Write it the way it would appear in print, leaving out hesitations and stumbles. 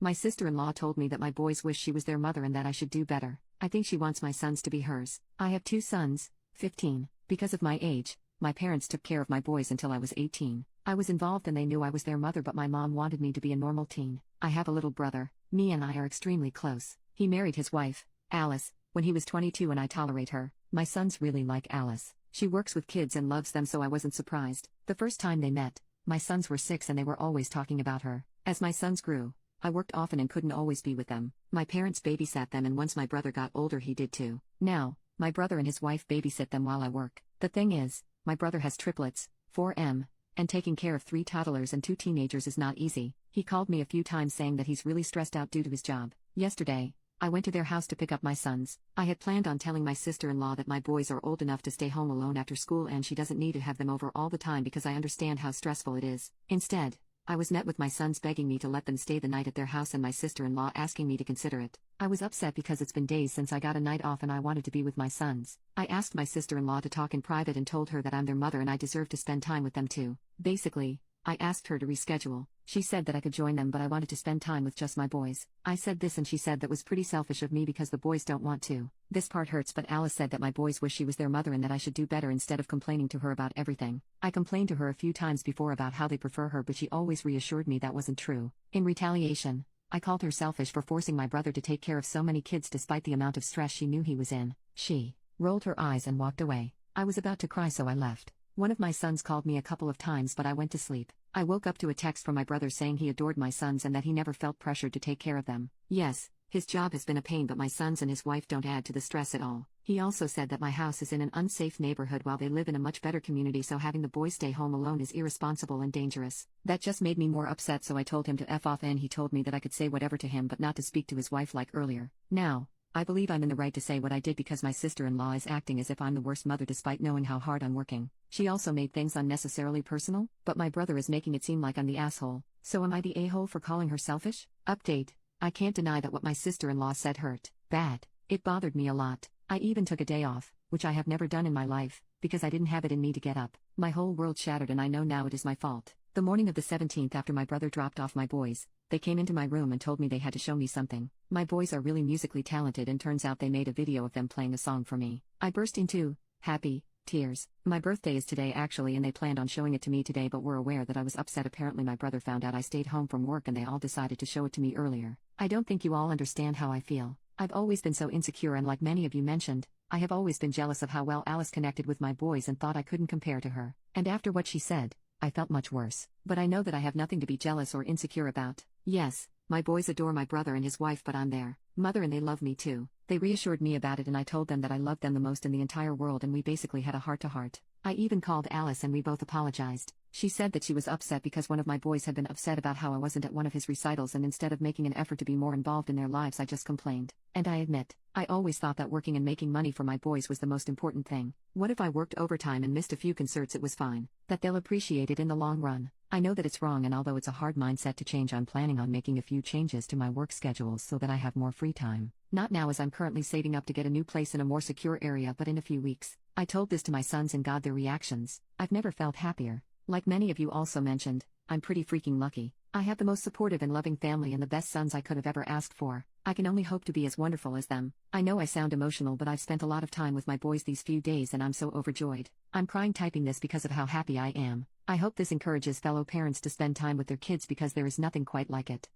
My sister-in-law told me that my boys wish she was their mother and that I should do better. I think she wants my sons to be hers. I have 2 sons, 15. Because of my age, my parents took care of my boys until I was 18. I was involved and they knew I was their mother, but my mom wanted me to be a normal teen. I have a little brother. Me and I are extremely close. He married his wife, Alice, when he was 22 and I tolerate her. My sons really like Alice. She works with kids and loves them, so I wasn't surprised. The first time they met, my sons were 6 and they were always talking about her. As my sons grew, I worked often and couldn't always be with them. My parents babysat them, and once my brother got older he did too. Now, my brother and his wife babysit them while I work. The thing is, my brother has triplets, 4M, and taking care of 3 toddlers and 2 teenagers is not easy. He called me a few times saying that he's really stressed out due to his job. Yesterday, I went to their house to pick up my sons. I had planned on telling my sister-in-law that my boys are old enough to stay home alone after school and she doesn't need to have them over all the time because I understand how stressful it is. Instead, I was met with my sons begging me to let them stay the night at their house and my sister-in-law asking me to consider it. I was upset because it's been days since I got a night off and I wanted to be with my sons. I asked my sister-in-law to talk in private and told her that I'm their mother and I deserve to spend time with them too. Basically, I asked her to reschedule. She said that I could join them, but I wanted to spend time with just my boys. I said this and she said that was pretty selfish of me because the boys don't want to. This part hurts, but Alice said that my boys wish she was their mother and that I should do better instead of complaining to her about everything. I complained to her a few times before about how they prefer her, but she always reassured me that wasn't true. In retaliation, I called her selfish for forcing my brother to take care of so many kids despite the amount of stress she knew he was in. She rolled her eyes and walked away. I was about to cry, so I left. One of my sons called me a couple of times, but I went to sleep. I woke up to a text from my brother saying he adored my sons and that he never felt pressured to take care of them. Yes, his job has been a pain, but my sons and his wife don't add to the stress at all. He also said that my house is in an unsafe neighborhood while they live in a much better community, so having the boys stay home alone is irresponsible and dangerous. That just made me more upset, so I told him to F off, and he told me that I could say whatever to him but not to speak to his wife like earlier. Now, I believe I'm in the right to say what I did because my sister-in-law is acting as if I'm the worst mother despite knowing how hard I'm working. She also made things unnecessarily personal, but my brother is making it seem like I'm the asshole. So am I the a-hole for calling her selfish? Update: I can't deny that what my sister-in-law said hurt bad. It bothered me a lot. I even took a day off, which I have never done in my life, because I didn't have it in me to get up. My whole world shattered and I know now it is my fault. The morning of the 17th, after my brother dropped off my boys, they came into my room and told me they had to show me something. My boys are really musically talented and turns out they made a video of them playing a song for me. I burst into happy tears. My birthday is today actually, and they planned on showing it to me today but were aware that I was upset. Apparently my brother found out I stayed home from work and they all decided to show it to me earlier. I don't think you all understand how I feel. I've always been so insecure, and like many of you mentioned, I have always been jealous of how well Alice connected with my boys and thought I couldn't compare to her. And after what she said, I felt much worse. But I know that I have nothing to be jealous or insecure about. Yes, my boys adore my brother and his wife, but I'm their mother and they love me too. They reassured me about it and I told them that I loved them the most in the entire world, and we basically had a heart-to-heart. I even called Alice and we both apologized. She said that she was upset because one of my boys had been upset about how I wasn't at one of his recitals, and instead of making an effort to be more involved in their lives I just complained. And I admit, I always thought that working and making money for my boys was the most important thing. What if I worked overtime and missed a few concerts? It was fine. That they'll appreciate it in the long run. I know that it's wrong, and although it's a hard mindset to change, I'm planning on making a few changes to my work schedules so that I have more free time. Not now, as I'm currently saving up to get a new place in a more secure area, but in a few weeks. I told this to my sons and got their reactions. I've never felt happier. Like many of you also mentioned, I'm pretty freaking lucky. I have the most supportive and loving family and the best sons I could have ever asked for. I can only hope to be as wonderful as them. I know I sound emotional, but I've spent a lot of time with my boys these few days and I'm so overjoyed. I'm crying typing this because of how happy I am. I hope this encourages fellow parents to spend time with their kids because there is nothing quite like it.